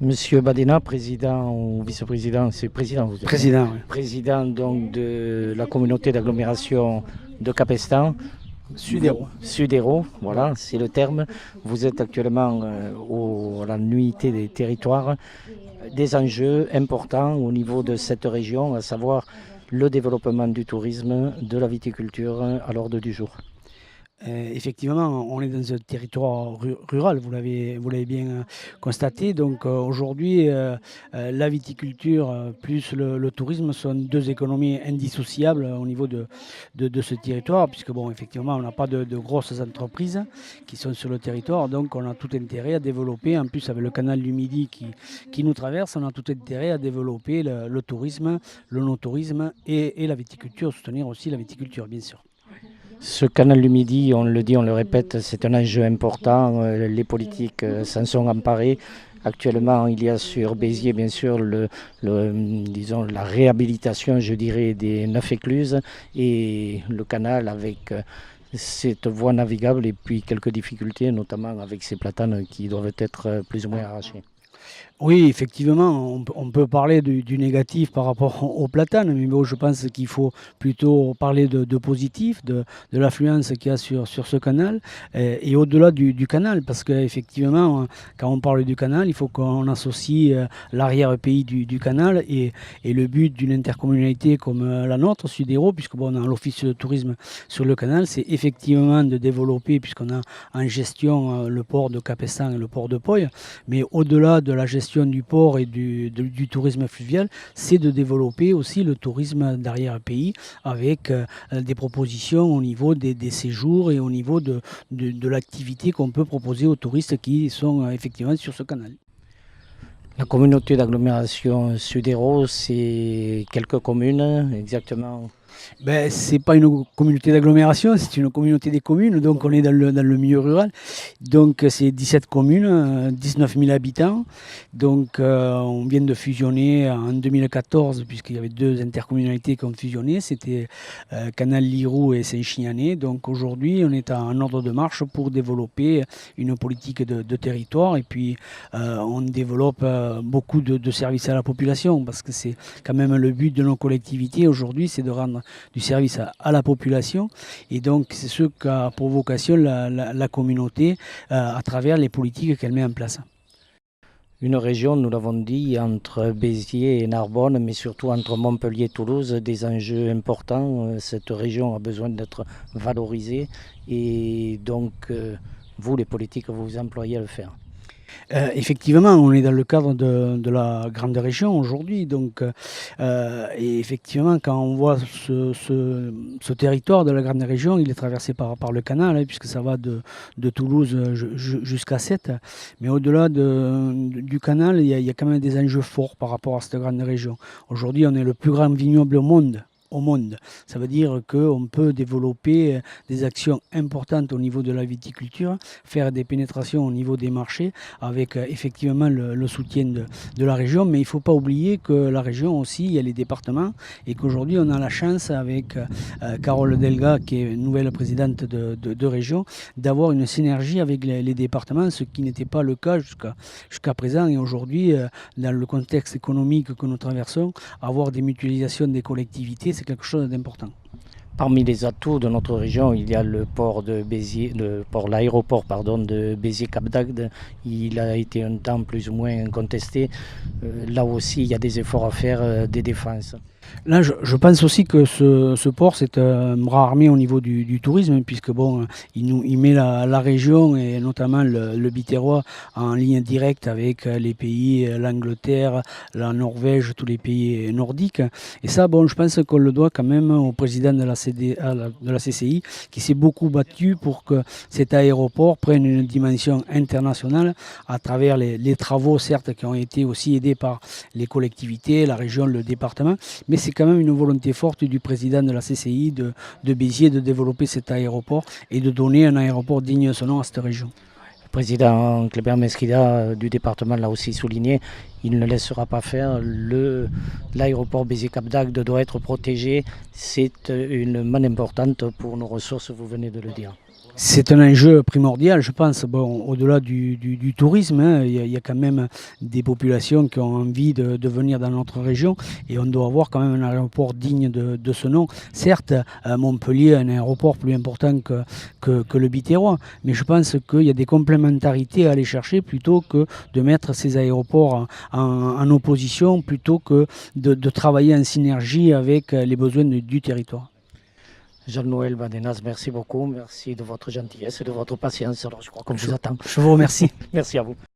Monsieur Badena, président ou vice-président, c'est président vous êtes. Président, oui. Président donc de la communauté d'agglomération de Capestan, Sud-Hérault, voilà, c'est le terme. Vous êtes actuellement à la nuitée des territoires, des enjeux importants au niveau de cette région, à savoir le développement du tourisme, de la viticulture à l'ordre du jour. Effectivement, on est dans un territoire rural, vous l'avez bien constaté. Donc aujourd'hui, la viticulture plus le tourisme sont deux économies indissociables au niveau de ce territoire, puisque bon, effectivement, on n'a pas de grosses entreprises qui sont sur le territoire, donc on a tout intérêt à développer. En plus, avec le canal du Midi qui nous traverse, on a tout intérêt à développer le tourisme, le no-tourisme et la viticulture, soutenir aussi la viticulture, bien sûr. Ce canal du Midi, on le dit, on le répète, c'est un enjeu important. Les politiques s'en sont emparés. Actuellement, il y a sur Béziers, bien sûr, disons, la réhabilitation, je dirais, des 9 écluses et le canal avec cette voie navigable et puis quelques difficultés, notamment avec ces platanes qui doivent être plus ou moins arrachés. Oui, effectivement, on peut parler du négatif par rapport au platane, mais bon, je pense qu'il faut plutôt parler de positif, de l'affluence qu'il y a sur ce canal, et au-delà du canal, parce qu'effectivement, quand on parle du canal, il faut qu'on associe l'arrière-pays du canal et le but d'une intercommunalité comme la nôtre, Sud-Hérault, puisque bon, on a l'office de tourisme sur le canal, c'est effectivement de développer, puisqu'on a en gestion le port de Capestan et le port de Poix, mais au-delà de la gestion du port et du tourisme fluvial, c'est de développer aussi le tourisme d'arrière-pays avec des propositions au niveau des séjours et au niveau de l'activité qu'on peut proposer aux touristes qui sont effectivement sur ce canal. La communauté d'agglomération Sud-Hérault, c'est quelques communes, exactement. Ben, c'est pas une communauté d'agglomération, c'est une communauté des communes, donc on est dans le milieu rural. Donc c'est 17 communes, 19 000 habitants. Donc on vient de fusionner en 2014, puisqu'il y avait deux intercommunalités qui ont fusionné, c'était Canal-Lirou et Saint-Chinianais. Donc aujourd'hui on est en ordre de marche pour développer une politique de territoire et puis on développe beaucoup de services à la population, parce que c'est quand même le but de nos collectivités aujourd'hui, c'est de rendre du service à la population. Et donc, c'est ce qu'a pour vocation la communauté à travers les politiques qu'elle met en place. Une région, nous l'avons dit, entre Béziers et Narbonne, mais surtout entre Montpellier et Toulouse, des enjeux importants. Cette région a besoin d'être valorisée et donc, vous, les politiques, vous vous employez à le faire. Effectivement, on est dans le cadre de la grande région aujourd'hui. Donc, et effectivement, quand on voit ce territoire de la grande région, il est traversé par le canal, hein, puisque ça va de Toulouse jusqu'à Sète. Mais au-delà du canal, il y a quand même des enjeux forts par rapport à cette grande région. Aujourd'hui, on est le plus grand vignoble au monde. Ça veut dire qu'on peut développer des actions importantes au niveau de la viticulture, faire des pénétrations au niveau des marchés avec effectivement le soutien de la région. Mais il ne faut pas oublier que la région aussi, il y a les départements et qu'aujourd'hui on a la chance avec Carole Delga, qui est nouvelle présidente de région, d'avoir une synergie avec les départements, ce qui n'était pas le cas jusqu'à présent. Et aujourd'hui, dans le contexte économique que nous traversons, avoir des mutualisations des collectivités, c'est quelque chose d'important. Parmi les atouts de notre région, il y a le port de Béziers, l'aéroport de Béziers-Cap-d'Agde. Il a été un temps plus ou moins contesté. Là aussi, il y a des efforts à faire des défenses. Là, je pense aussi que ce port, c'est un bras armé au niveau du tourisme, puisque bon, il met la région et notamment le Biterrois en lien directe avec les pays, l'Angleterre, la Norvège, tous les pays nordiques. Et ça, bon, je pense qu'on le doit quand même au président de la CCI, qui s'est beaucoup battu pour que cet aéroport prenne une dimension internationale à travers les travaux, certes, qui ont été aussi aidés par les collectivités, la région, le département, mais c'est quand même une volonté forte du président de la CCI de Béziers de développer cet aéroport et de donner un aéroport digne de son nom à cette région. Le président Kléber Mesquida du département l'a aussi souligné, il ne laissera pas faire. L'aéroport Béziers-Cap-d'Agde doit être protégé. C'est une manne importante pour nos ressources, vous venez de le dire. C'est un enjeu primordial, je pense. Bon, au-delà du tourisme, hein, il y a quand même des populations qui ont envie de venir dans notre région et on doit avoir quand même un aéroport digne de ce nom. Certes, Montpellier a un aéroport plus important que le Biterrois, mais je pense qu'il y a des complémentarités à aller chercher plutôt que de mettre ces aéroports en opposition, plutôt que de travailler en synergie avec les besoins du territoire. Jean-Noël Badenas, merci beaucoup. Merci de votre gentillesse et de votre patience. Alors, je crois qu'on vous attend. Je vous remercie. Merci à vous.